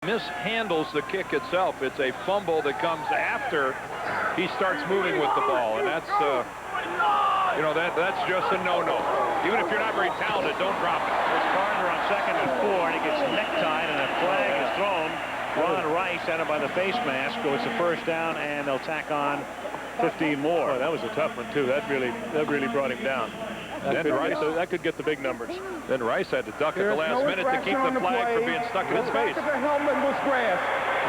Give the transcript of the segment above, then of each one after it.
mishandles the kick itself. It's a fumble that comes after he starts moving with the ball, and that's you know, that's just a no-no. Even if you're not very talented, don't drop it. It's Carter on 2nd and 4, and he gets necktied, and a flag is thrown. Ron Rice, out by the face mask, so it's a first down, and they'll tack on 15 more. Oh, that was a tough one too. That really brought him down. That could get the big numbers. Then Rice had to duck at the last minute to keep the flag from being stuck in his face. The helmet was grass.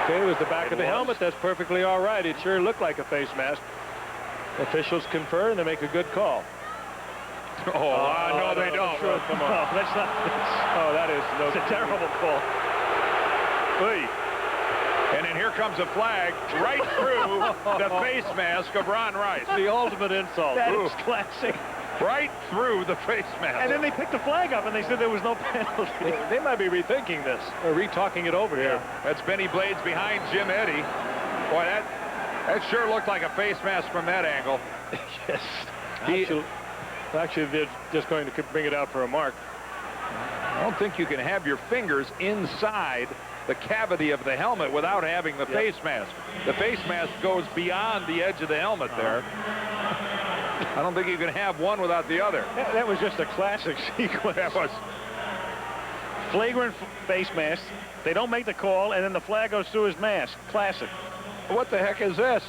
Okay, it was the back of the helmet. That's perfectly all right. It sure looked like a face mask. Officials confer and they make a good call. No, they don't. Sure, come on. No, that's not. It's a terrible call. Hey. And then here comes a flag right through the face mask of Ron Rice. The ultimate insult. That is classic. Right through the face mask. And then they picked the flag up and they said there was no penalty. They might be rethinking this or re-talking it over here. That's Benny Blades behind Jim Eddy. Boy, that sure looked like a face mask from that angle. Yes. Actually, they're just going to bring it out for a mark. I don't think you can have your fingers inside the cavity of the helmet without having the face mask. The face mask goes beyond the edge of the helmet there. I don't think you can have one without the other. That was just a classic sequence. That was flagrant face mask. They don't make the call, and then the flag goes through his mask. Classic. What the heck is this?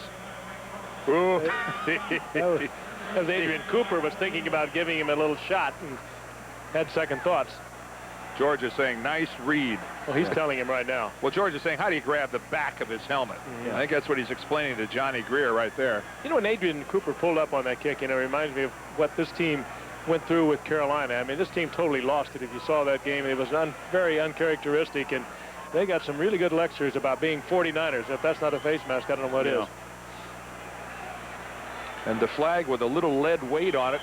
As Adrian Cooper was thinking about giving him a little shot and had second thoughts. George is saying, nice read. Well, he's telling him right now. Well, George is saying, how do you grab the back of his helmet? I think that's what he's explaining to Johnny Greer right there. You know, when Adrian Cooper pulled up on that kick, you know, it reminds me of what this team went through with Carolina. I mean, this team totally lost it. If you saw that game, it was very uncharacteristic, and they got some really good lectures about being 49ers. If that's not a face mask, I don't know what is. And the flag with a little lead weight on it.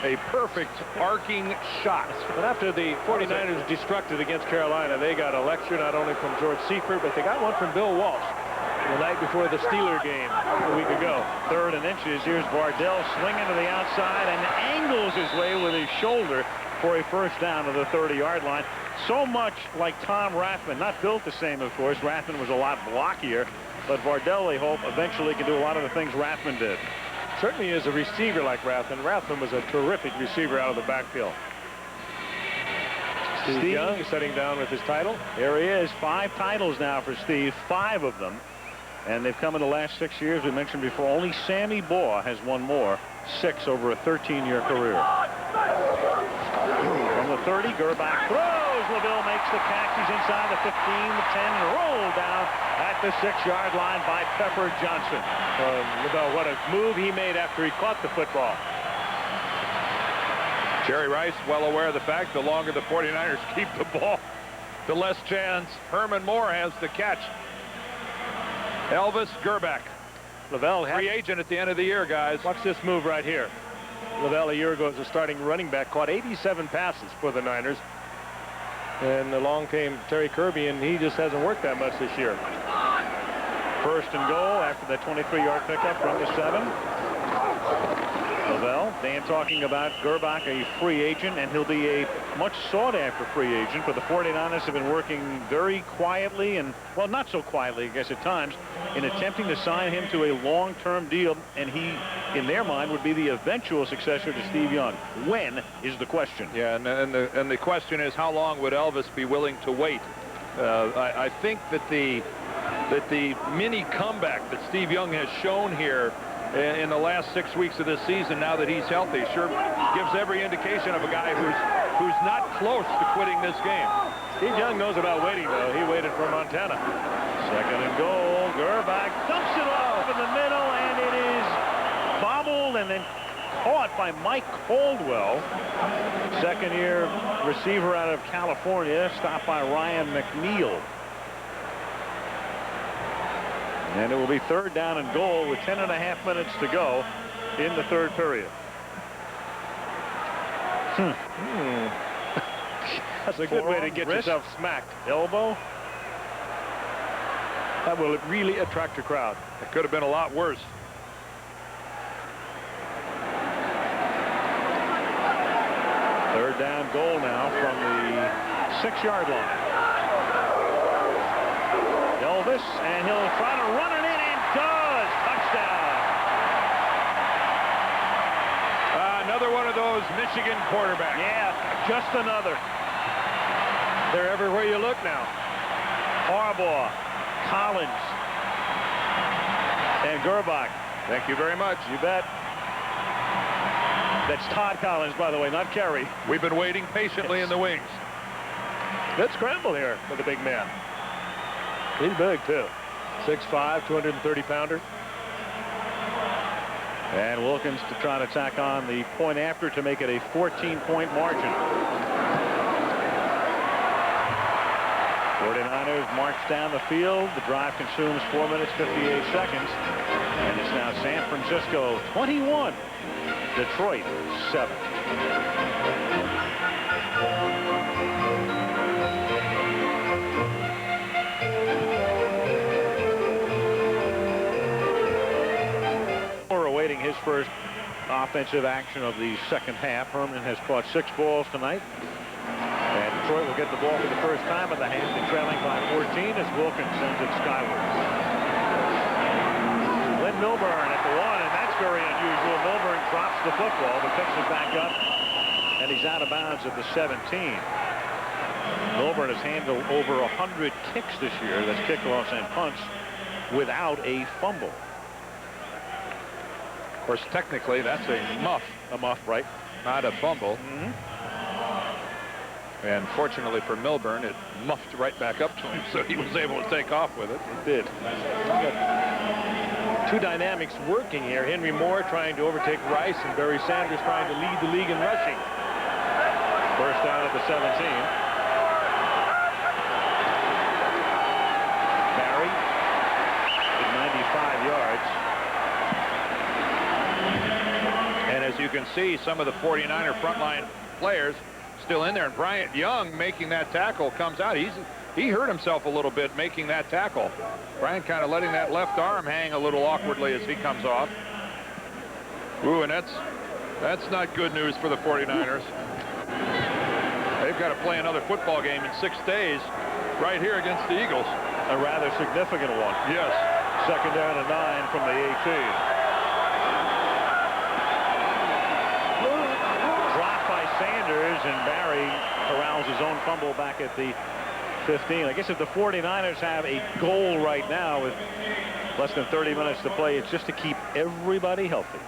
A perfect arcing shot. But after the 49ers destructed against Carolina, they got a lecture not only from George Seifert, but they got one from Bill Walsh the night before the Steeler game a week ago. 3rd and inches. Here's Vardell swinging to the outside and angles his way with his shoulder for a first down to the 30-yard line. So much like Tom Rathman. Not built the same, of course. Rathman was a lot blockier, but Vardell, they hope, eventually can do a lot of the things Rathman did. Certainly is a receiver like Rathman. Rathman was a terrific receiver out of the backfield. Steve Young is setting down with his title. There he is. 5 titles now for Steve. 5 of them. And they've come in the last 6 years. We mentioned before, only Sammy Baugh has won more. 6 over a 13-year career. From the 30, Gerbach throws. LaVille makes the catch. He's inside the 15, the 10, and rolled down at the 6-yard line by Pepper Johnson. LaVille, what a move he made after he caught the football. Jerry Rice, well aware of the fact the longer the 49ers keep the ball, the less chance Herman Moore has to catch. Elvis Gerbach, LaVelle, free agent at the end of the year, guys. Watch this move right here. LaVelle a year ago as a starting running back caught 87 passes for the Niners. And along came Terry Kirby, and he just hasn't worked that much this year. 1st and goal after that 23-yard pickup from the 7. LaVelle, Dan talking about Gerbach, a free agent, and he'll be a much sought-after free agent. But the 49ers have been working very quietly and, well, not so quietly, I guess, at times, in attempting to sign him to a long-term deal. And he, in their mind, would be the eventual successor to Steve Young. When is the question? Yeah, and the question is, how long would Elvis be willing to wait? I think that the mini comeback that Steve Young has shown here in the last 6 weeks of this season, now that he's healthy, sure gives every indication of a guy who's not close to quitting this game. Steve Young knows about waiting, though. He waited for Montana. 2nd and goal. Gerbach dumps it off in the middle, and it is bobbled and then caught by Mike Caldwell, 2nd-year receiver out of California, stopped by Ryan McNeil. And it will be 3rd down and goal with 10.5 minutes to go in the 3rd period. That's a good way to get yourself smacked. Elbow. That will really attract a crowd. It could have been a lot worse. 3rd down goal now from the 6-yard line. this, and he'll try to run it in, and does. Touchdown. Another one of those Michigan quarterbacks. Yeah, just another. They're everywhere you look now. Harbaugh, Collins, and Gerbach. Thank you very much. You bet. That's Todd Collins, by the way, not Kerry. We've been waiting patiently in the wings. Good scramble here for the big man. He's big, too. 6'5", 230-pounder. And Wilkins to try to tack on the point after to make it a 14-point margin. 49ers march down the field. The drive consumes 4 minutes, 58 seconds. And it's now San Francisco 21, Detroit 7. We're awaiting his first offensive action of the second half. Herman has caught 6 balls tonight. And Detroit will get the ball for the first time in the half. They're trailing by 14 as Wilkins sends it skyward. Lynn Milburn at the 1, and that's very unusual. Milburn drops the football, but picks it back up, and he's out of bounds at the 17. Milburn has handled over 100 kicks this year. That's kickoffs and punts without a fumble. Of course, technically, that's a muff. A muff, right? Not a fumble. And fortunately for Milburn, it muffed right back up to him, so he was able to take off with it. It did. Two dynamics working here. Henry Moore trying to overtake Rice, and Barry Sanders trying to lead the league in rushing. First down at the 17. Barry at 95 yards. And as you can see, some of the 49er frontline players still in there, and Bryant Young making that tackle comes out. He hurt himself a little bit making that tackle. Bryant kind of letting that left arm hang a little awkwardly as he comes off. Ooh, and that's not good news for the 49ers. They've got to play another football game in 6 days right here against the Eagles. A rather significant one. Yes. Second down and 9 from the 18. Sanders, and Barry corrals his own fumble back at the 15. I guess if the 49ers have a goal right now with less than 30 minutes to play, it's just to keep everybody healthy.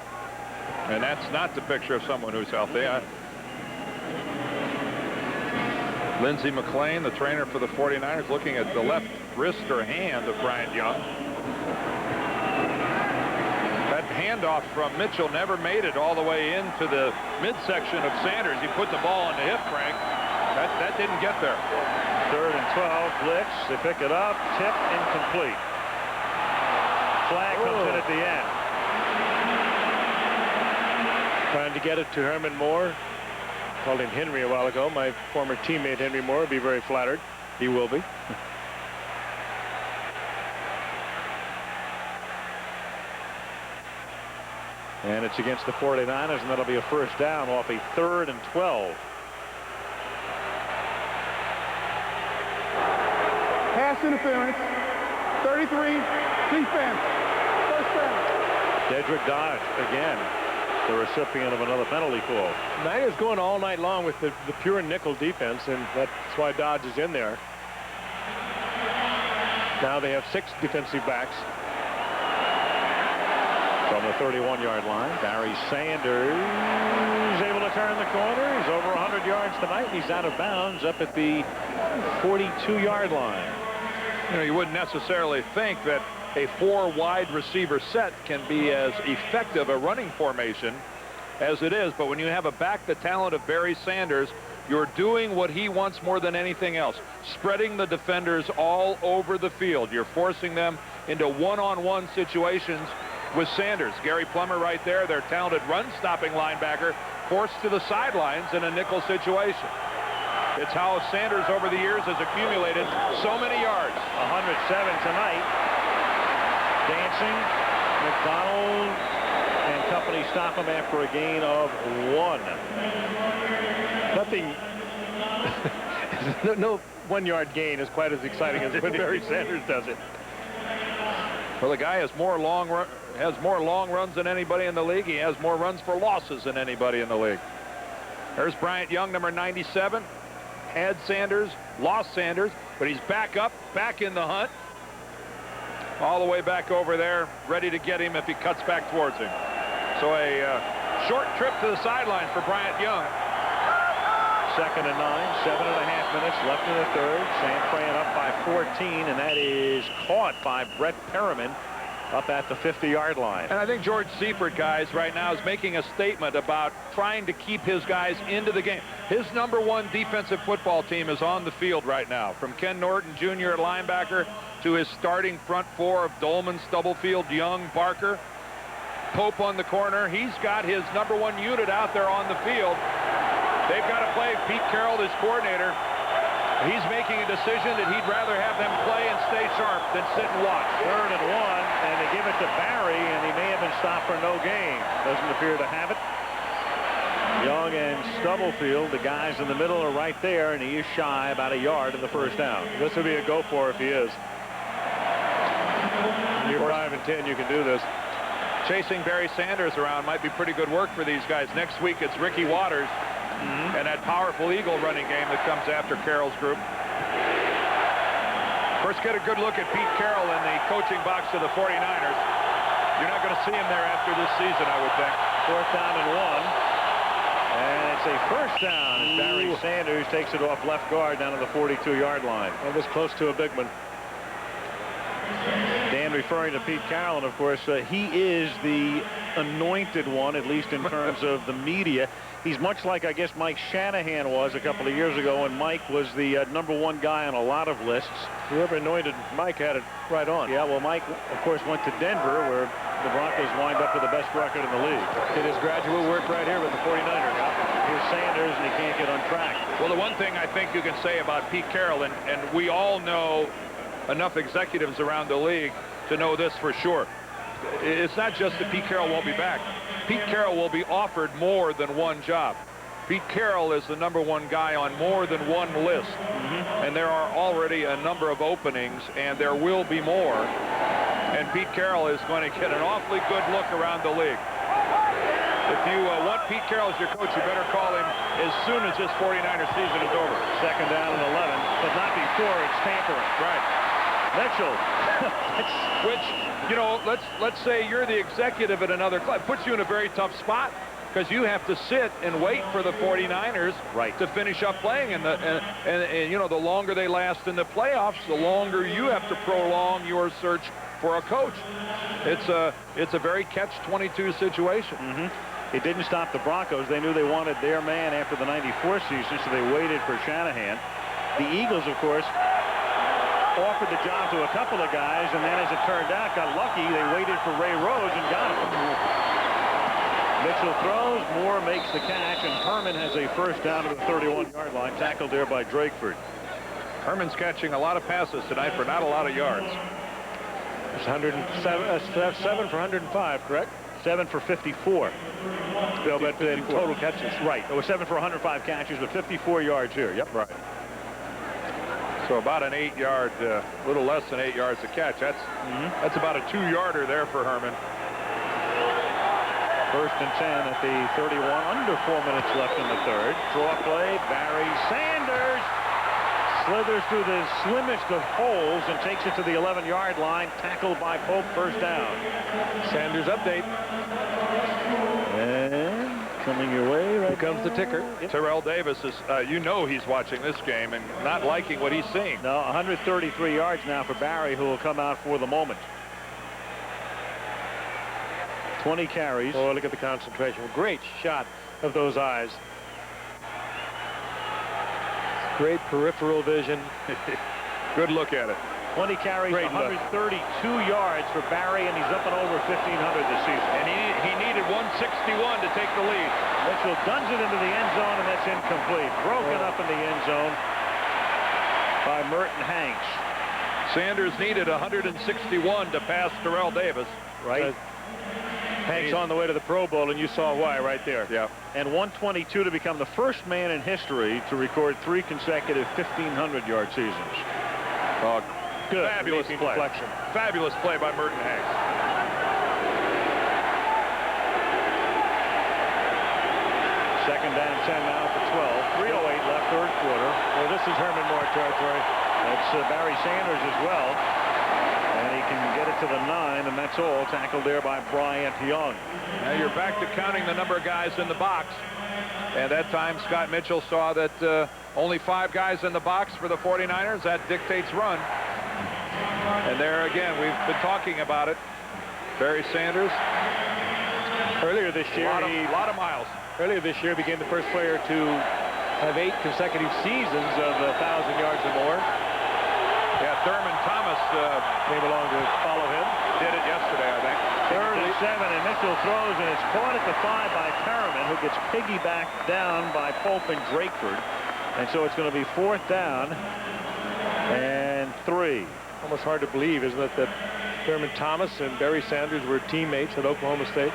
And that's not the picture of someone who's healthy. Lindsey McClain, the trainer for the 49ers, looking at the left wrist or hand of Bryant Young. That handoff from Mitchell never made it all the way into the midsection of Sanders. He put the ball on the hip, Frank. That didn't get there. 3rd and 12, blitz. They pick it up, tip, incomplete. Flag comes in at the end. Trying to get it to Herman Moore. Called him Henry a while ago. My former teammate Henry Moore will be very flattered. He will be. And it's against the 49ers, and that'll be a first down off a 3rd and 12. Pass interference. 33, defense. First down. Dedrick Dodge again, the recipient of another penalty call. Niners going all night long with the pure nickel defense, and that's why Dodge is in there. Now they have 6 defensive backs. From the 31-yard line, Barry Sanders able to turn the corner. He's over 100 yards tonight. He's out of bounds up at the 42-yard line. You know, you wouldn't necessarily think that a 4 wide receiver set can be as effective a running formation as it is, but when you have a back the talent of Barry Sanders, you're doing what he wants more than anything else, spreading the defenders all over the field. You're forcing them into one-on-one situations with Sanders. Gary Plummer right there, their talented run-stopping linebacker, forced to the sidelines in a nickel situation. It's how Sanders over the years has accumulated so many yards. 107 tonight. Dancing, McDonald and company stop him after a gain of 1. Nothing. No 1-yard gain is quite as exciting as when Barry Sanders does it. Well, the guy has more long runs than anybody in the league. He has more runs for losses than anybody in the league. There's Bryant Young, number 97. Had Sanders, lost Sanders, but he's back in the hunt. All the way back over there, ready to get him if he cuts back towards him. So a short trip to the sidelines for Bryant Young. 2nd and 9, 7.5 minutes left in the third. San Fran up by 14, and that is caught by Brett Perriman up at the 50-yard line. And I think George Seifert, guys, right now is making a statement about trying to keep his guys into the game. His #1 defensive football team is on the field right now, from Ken Norton Jr. at linebacker to his starting front four of Dolman, Stubblefield, Young, Barker, Pope on the corner. He's got his #1 unit out there on the field. They've got to play. Pete Carroll, his coordinator, he's making a decision that he'd rather have them play and stay sharp than sit and watch. 3rd and 1, and they give it to Barry, and he may have been stopped for no gain. Doesn't appear to have it. Young and Stubblefield, the guys in the middle, are right there, and he is shy about a yard in the first down. This would be a go for if he is. You're 5 and 10, you can do this. Chasing Barry Sanders around might be pretty good work for these guys. Next week it's Ricky Waters and that powerful Eagle running game that comes after Carroll's group. First, get a good look at Pete Carroll in the coaching box of the 49ers. You're not going to see him there after this season, I would think. 4th down and 1. And it's a first down as Barry Sanders takes it off left guard down to the 42-yard line. That was close to a big one. Dan referring to Pete Carroll, and of course he is the anointed one, at least in terms of the media. He's much like, I guess, Mike Shanahan was a couple of years ago, and Mike was the #1 guy on a lot of lists. Whoever anointed Mike had it right on. Yeah, well, Mike, of course, went to Denver, where the Broncos wind up with the best record in the league. Did his graduate work right here with the 49ers. Here's Sanders, and he can't get on track. Well, the one thing I think you can say about Pete Carroll, and we all know enough executives around the league to know this for sure. It's not just that Pete Carroll won't be back. Pete Carroll will be offered more than one job. Pete Carroll is the #1 guy on more than one list. And there are already a number of openings, and there will be more. And Pete Carroll is going to get an awfully good look around the league. If you want Pete Carroll as your coach, you better call him as soon as this 49er season is over. 2nd down and 11, but not before it's tampering. Right. Mitchell. Which, you know, let's say you're the executive at another club. Puts you in a very tough spot because you have to sit and wait for the 49ers to finish up playing. And you know, the longer they last in the playoffs, the longer you have to prolong your search for a coach. It's a very catch-22 situation. It didn't stop the Broncos. They knew they wanted their man after the '94 season, so they waited for Shanahan. The Eagles, of course, offered the job to a couple of guys, and then as it turned out, got lucky. They waited for Ray Rose and got him. Mitchell throws, Moore makes the catch, and Herman has a first down to the 31-yard line, tackled there by Drakeford. Herman's catching a lot of passes tonight for not a lot of yards. It's 7 for 105, correct? 7 for 54. Bill, but in total catches. Right. It was 7 for 105 catches, but 54 yards here. Yep. Right. So about an 8-yard, little less than 8 yards a catch. That's about a 2-yarder there for Herman. 1st and 10 at the 31. Under 4 minutes left in the third. Draw play. Barry Sanders slithers through the slimmest of holes and takes it to the 11-yard line. Tackled by Pope. First down. Sanders update. And coming your way. Right Here comes the ticker. Terrell Davis is, you know, he's watching this game and not liking what he's seeing. No, 133 yards now for Barry, who will come out for the moment. 20 carries. Oh, look at the concentration. Great shot of those eyes. Great peripheral vision. Good look at it. 20 carries, Great 132 yards for Barry, and he's up and over 1,500 this season. And he needed 161 to take the lead. Mitchell guns it into the end zone, and that's incomplete. Broken up in the end zone by Merton Hanks. Sanders needed 161 to pass Terrell Davis. Right. Hanks on the way to the Pro Bowl, and you saw why right there. Yeah. And 122 to become the first man in history to record 3 consecutive 1,500-yard seasons. good. Fabulous play. Deflection. Fabulous play by Merton Hanks. Second down 10 now for 12. 3:08 left, third quarter. Well, this is Herman Moore territory. That's Barry Sanders as well. And he can get it to the 9, and that's all. Tackled there by Bryant Young. Now you're back to counting the number of guys in the box. And that time, Scott Mitchell saw that only 5 guys in the box for the 49ers. That dictates run. And there again, we've been talking about it. Barry Sanders. Earlier this year, A lot of miles. Earlier this year, became the first player to have 8 consecutive seasons of 1,000 yards or more. Yeah, Thurman Thomas Came along to follow him. did it yesterday, I think. Third and 7, and Mitchell throws, and it's caught at the 5 by Perriman, who gets piggybacked down by Pope and Drakeford. And so it's going to be 4th down and 3. Almost hard to believe, isn't it, that Thurman Thomas and Barry Sanders were teammates at Oklahoma State?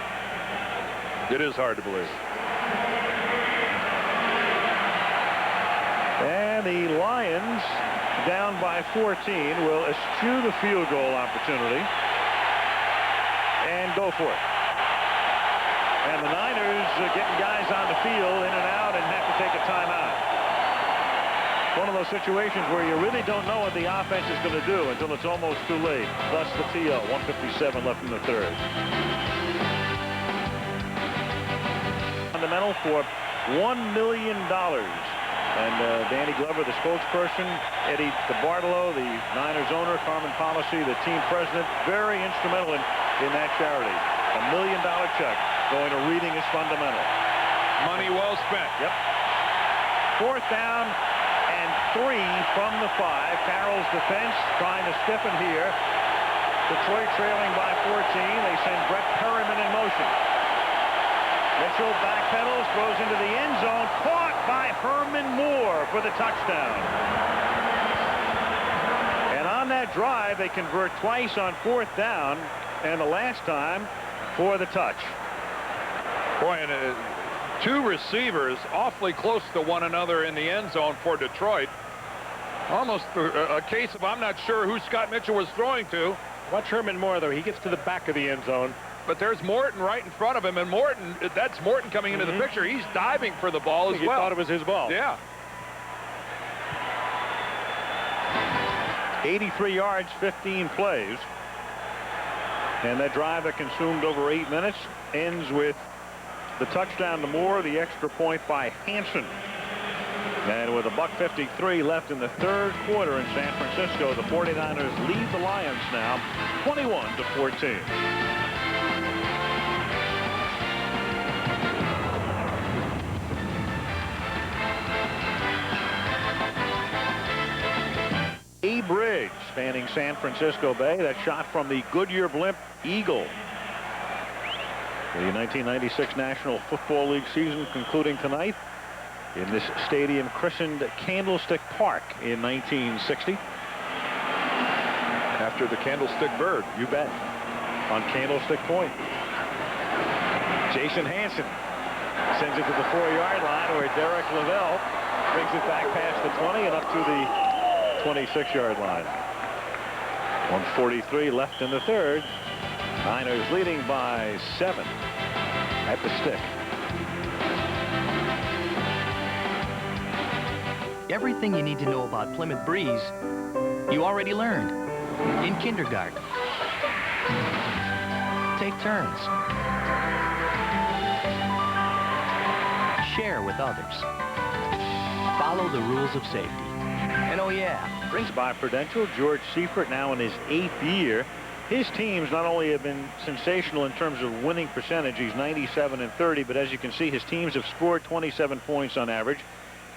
It is hard to believe. And the Lions, down by 14, will eschew the field goal opportunity and go for it. And the Niners getting guys on the field, in and out, and have to take a timeout. One of those situations where you really don't know what the offense is going to do until it's almost too late. Thus the TO, 1:57 left in the third. Fundamental for $1 million. And Danny Glover, the spokesperson, Eddie DeBartolo, the Niners owner, Carmen Policy, the team president, very instrumental in that charity. $1 million check going to Reading is Fundamental. Money well spent. Yep. 4th down and 3 from the 5. Carroll's defense trying to stiffen here. Detroit trailing by 14. They send Brett Perriman in motion. Mitchell backpedals, throws into the end zone, caught by Herman Moore for the touchdown. And on that drive, they convert twice on 4th down, and the last time for the touch. Boy, and 2 receivers awfully close to one another in the end zone for Detroit. Almost a case of I'm not sure who Scott Mitchell was throwing to. Watch Herman Moore, though. He gets to the back of the end zone. But there's Morton right in front of him, and Morton, that's Morton coming into the picture. He's diving for the ball as He well. thought it was his ball. Yeah. 83 yards, 15 plays. And that drive that consumed over 8 minutes ends with the touchdown to Moore, the extra point by Hansen. And with $1:53 left in the third quarter in San Francisco, the 49ers lead the Lions now 21-14. A bridge spanning San Francisco Bay. That shot from the Goodyear blimp Eagle. The 1996 National Football League season concluding tonight in this stadium christened Candlestick Park in 1960. After the Candlestick Bird. You bet. On Candlestick Point. Jason Hansen sends it to the 4-yard line where Derek Lavelle brings it back past the 20 and up to the 26-yard line. 1:43 left in the third. Niners leading by 7 at the stick. Everything you need to know about Plymouth Breeze, you already learned in kindergarten. Take turns. Share with others. Follow the rules of safety. And oh yeah, Brings by Prudential. George Seifert now in his 8th year. His teams not only have been sensational in terms of winning percentage, he's 97-30, but as you can see, his teams have scored 27 points on average,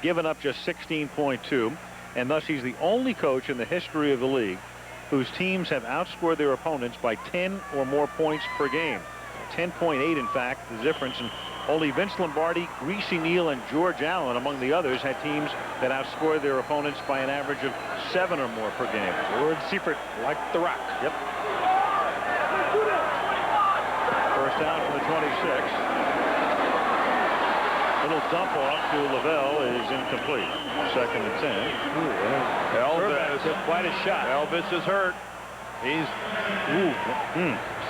given up just 16.2, and thus he's the only coach in the history of the league whose teams have outscored their opponents by 10 or more points per game. 10.8, in fact, the difference. And only Vince Lombardi, Greasy Neal, and George Allen, among the others, had teams that outscored their opponents by an average of 7 or more per game. George Seifert, like the Rock. Yep. First down from the 26. Little dump off to Lavelle is incomplete. 2nd and 10. Elvis took quite a shot. Elvis is hurt. He's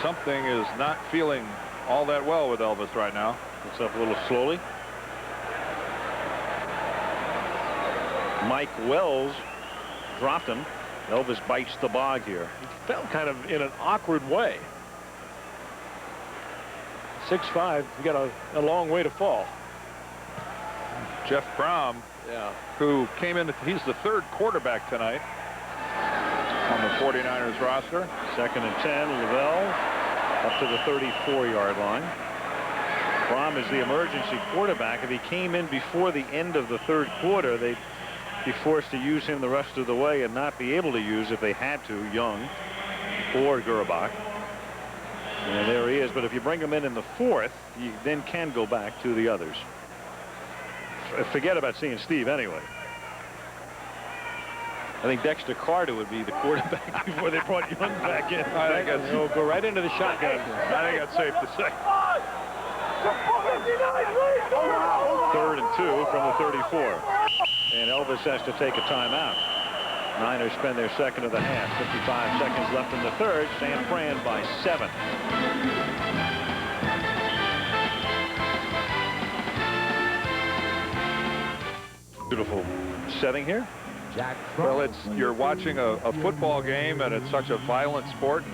something is not feeling all that well with Elvis right now. It's up a little slowly. Mike Wells dropped him. Elvis bites the bog here. He fell kind of in an awkward way. 6'5", you got a long way to fall. Jeff Brom, who came in, he's the 3rd quarterback tonight on the 49ers roster. 2nd and 10. Lavelle up to the 34-yard line. Brom is the emergency quarterback. If he came in before the end of the 3rd quarter, they'd be forced to use him the rest of the way and not be able to use, if they had to, Young or Gerbach. And there he is. But if you bring him in the 4th, you then can go back to the others. Forget about seeing Steve anyway. I think Dexter Carter would be the quarterback before they brought Young back in. I think that's, He'll go right into the shotgun. I think that's safe to say. 3rd and 2 from the 34. And Elvis has to take a timeout. Niners spend their 2nd of the half. 55 seconds left in the 3rd. San Fran by 7. Beautiful setting here. Well, you're watching a football game, and it's such a violent sport and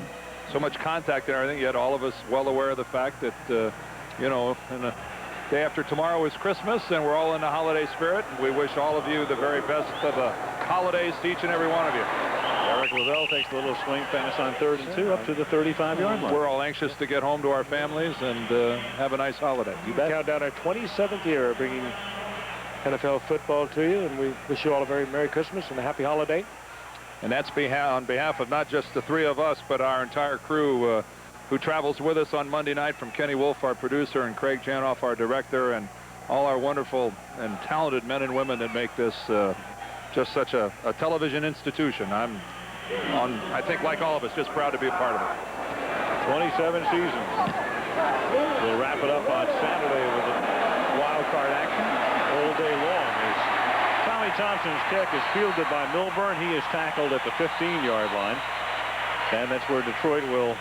so much contact and everything, yet all of us well aware of the fact that you know, and the day after tomorrow is Christmas, and we're all in the holiday spirit. We wish all of you the very best of the holidays to each and every one of you. Eric Lavelle takes the little swing pass on 3rd and 2 up to the 35-yard line. We're all anxious to get home to our families and have a nice holiday. You bet. Count down our 27th year of bringing NFL football to you, and we wish you all a very Merry Christmas and a happy holiday. And that's on behalf of not just the 3 of us, but our entire crew who travels with us on Monday night, from Kenny Wolf, our producer, and Craig Janoff, our director, and all our wonderful and talented men and women that make this just such a television institution. I think, like all of us, just proud to be a part of it. 27 seasons. We'll wrap it up on Saturday with a wild card action all day long. As Tommy Thompson's kick is fielded by Milburn. He is tackled at the 15-yard line. And that's where Detroit will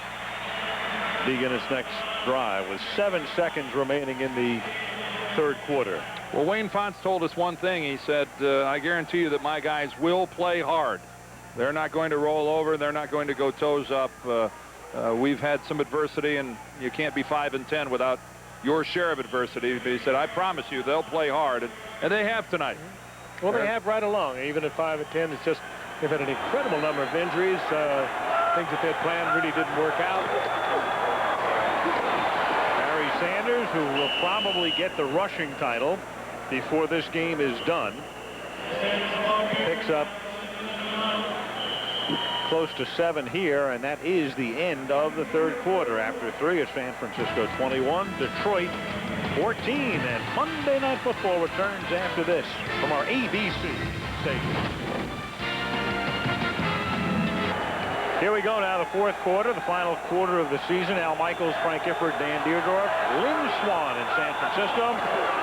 begin its next drive with 7 seconds remaining in the 3rd quarter. Well, Wayne Fonts told us one thing. He said, I guarantee you that my guys will play hard. They're not going to roll over. They're not going to go toes up. We've had some adversity, and you can't be 5-10 without your share of adversity. But he said, I promise you they'll play hard, and they have tonight. Well, they have right along. Even at 5-10, it's just they've had an incredible number of injuries. Things that they had planned really didn't work out. Barry Sanders, who will probably get the rushing title before this game is done, picks up close to 7 here, and that is the end of the 3rd quarter. After 3, it's San Francisco 21, Detroit 14, and Monday Night Football returns after this from our ABC station. Here we go now, the 4th quarter, the final quarter of the season. Al Michaels, Frank Gifford, Dan Deerdorf, Lynn Swan in San Francisco.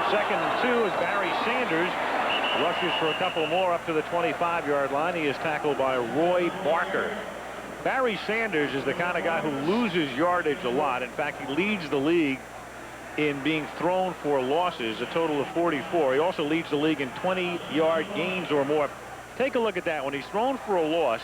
2nd and 2 is Barry Sanders. Rushes for a couple more up to the 25-yard line. He is tackled by Roy Barker. Barry Sanders is the kind of guy who loses yardage a lot. In fact, he leads the league in being thrown for losses, a total of 44. He also leads the league in 20-yard gains or more. Take a look at that. When he's thrown for a loss,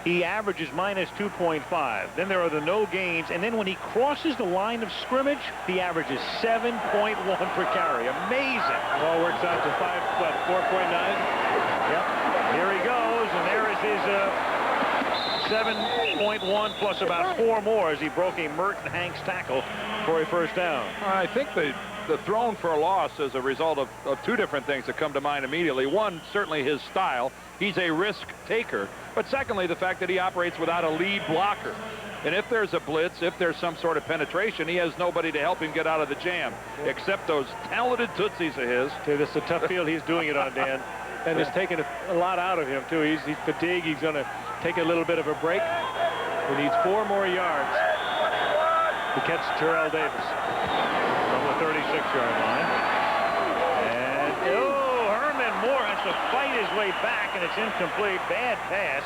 he averages minus 2.5. Then there are the no gains, and then when he crosses the line of scrimmage, the average is 7.1 per carry. Amazing. It all works out to 4.9. Yep. Here he goes, and there is his 7.1 plus about 4 more as he broke a Merton Hanks tackle for a first down. I think the thrown for a loss is a result of 2 different things that come to mind immediately. One, certainly his style. He's a risk taker. But secondly, the fact that he operates without a lead blocker. And if there's a blitz, if there's some sort of penetration, he has nobody to help him get out of the jam, except those talented tootsies of his. Okay, this is a tough field he's doing it on, Dan. And it's taken a lot out of him, too. He's fatigued. He's going to take a little bit of a break. He needs 4 more yards to catch Terrell Davis from the 36-yard line. wants to fight his way back, and it's incomplete. Bad pass.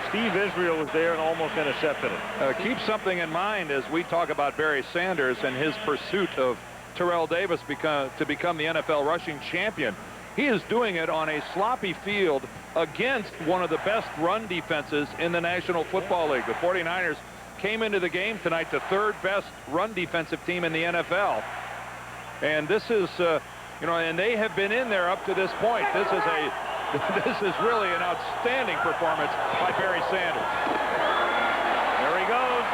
Steve Israel was there and almost intercepted it. Keep something in mind as we talk about Barry Sanders and his pursuit of Terrell Davis to become the NFL rushing champion. He is doing it on a sloppy field against one of the best run defenses in the National Football League. The 49ers came into the game tonight the third best run defensive team in the NFL. And this is, you know, and they have been in there up to this point. This is really an outstanding performance by Barry Sanders. There he goes.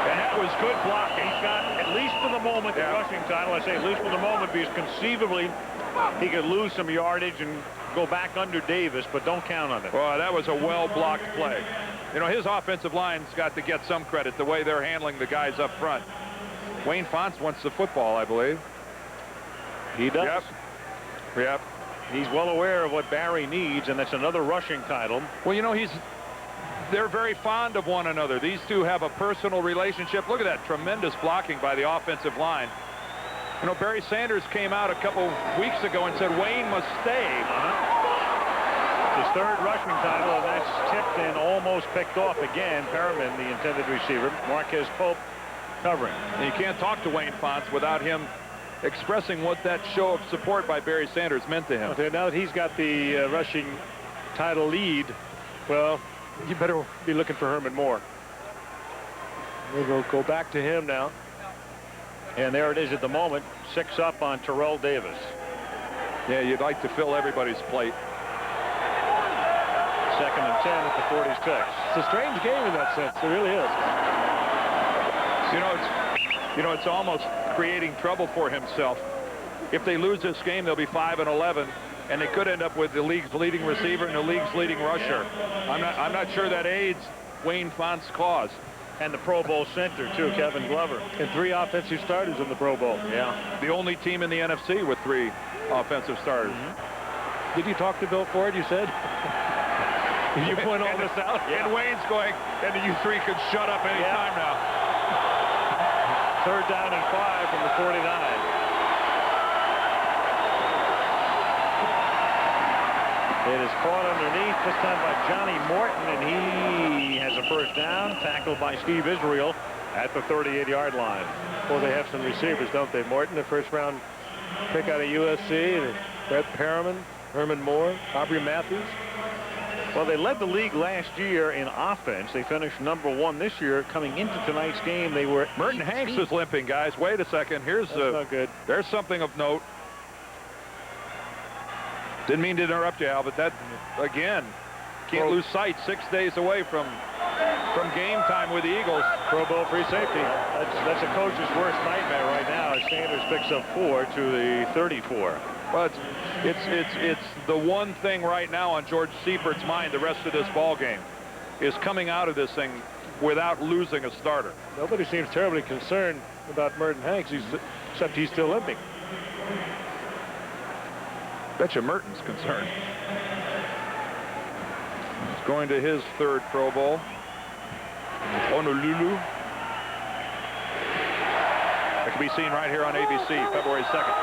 And that was good blocking. He's got, at least for the moment, the rushing title. I say at least for the moment, because conceivably he could lose some yardage and go back under Davis, but don't count on it. Well, that was a well-blocked play. You know, his offensive line's got to get some credit the way they're handling the guys up front. Wayne Fonts wants the football, I believe. He does. Yep. Yep. He's well aware of what Barry needs, and that's another rushing title. Well, you know, they're very fond of one another. These two have a personal relationship. Look at that tremendous blocking by the offensive line. You know, Barry Sanders came out a couple weeks ago and said Wayne must stay. His third rushing title, and that's tipped and almost picked off again. Perriman, the intended receiver. Marquez Pope covering. And you can't talk to Wayne Fonts without him expressing what that show of support by Barry Sanders meant to him. Okay, now that he's got the rushing title lead, well, you better be looking for Herman Moore. We'll go back to him now. And there it is at the moment. 6 up on Terrell Davis. Yeah, you'd like to fill everybody's plate. 2nd and 10 at the 46. It's a strange game in that sense. It really is. You know, it's almost creating trouble for himself. If they lose this game, they'll be 5-11, and they could end up with the league's leading receiver and the league's leading rusher. I'm not sure that aids Wayne Fonts' cause. And the Pro Bowl center, too, Kevin Glover. And 3 offensive starters in the Pro Bowl. Yeah. The only team in the NFC with 3 offensive starters. Did you talk to Bill Ford, you said? Did you point all this out? Yeah. And Wayne's going, and you 3 could shut up any time now. 3rd down and 5 from the 49. It is caught underneath, this time by Johnny Morton, and he has a first down, tackled by Steve Israel at the 38-yard line. Well, they have some receivers, don't they? Morton, the first-round pick out of USC, and Brett Perriman, Herman Moore, Aubrey Matthews. Well, they led the league last year in offense. They finished #1 this year. Coming into tonight's game, they were Merton Hanks was limping, guys. Wait a second. Here's not good. There's something of note. Didn't mean to interrupt you, Al, but that again can't lose sight. 6 days away from game time with the Eagles. Pro Bowl free safety. That's a coach's worst nightmare right now as Sanders picks up 4 to the 34. But it's the one thing right now on George Seifert's mind the rest of this ball game is coming out of this thing without losing a starter. Nobody seems terribly concerned about Merton Hanks, except he's still limping. Betcha Merton's concerned. He's going to his 3rd Pro Bowl. Honolulu. That can be seen right here on ABC, February 2nd.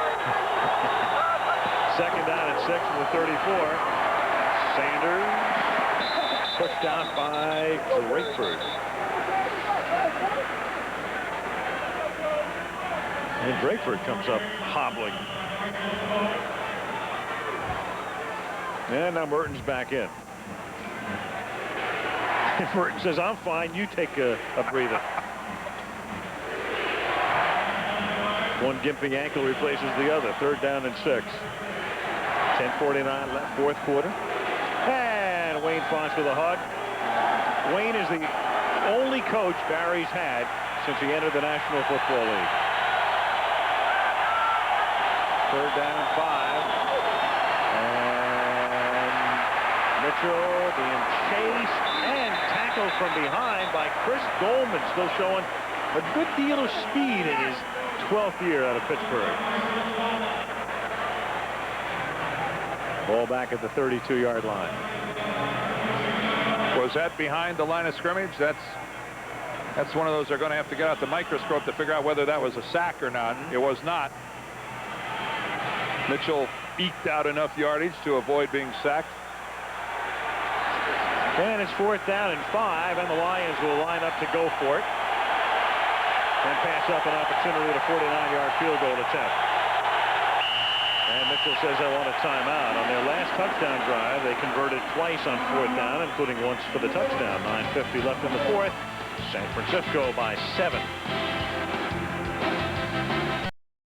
2nd down and 6 from the 34. Sanders pushed down by Drakeford. And Drakeford comes up hobbling. And now Merton's back in. And Merton says, I'm fine. You take a breather. One gimping ankle replaces the other. 3rd down and 6. 10:49 left, 4th quarter. And Wayne Fonts with a hug. Wayne is the only coach Barry's had since he entered the National Football League. 3rd down and 5. And Mitchell being chased and tackled from behind by Chris Goldman, still showing a good deal of speed in his 12th year out of Pittsburgh. Ball back at the 32-yard line. Was that behind the line of scrimmage? That's one of those they're going to have to get out the microscope to figure out whether that was a sack or not. It was not. Mitchell eked out enough yardage to avoid being sacked. And it's 4th down and 5, and the Lions will line up to go for it and pass up an opportunity at a 49-yard field goal attempt. And Mitchell says they want a timeout. On their last touchdown drive, they converted twice on 4th down, including once for the touchdown. 9:50 left in the 4th. San Francisco by 7.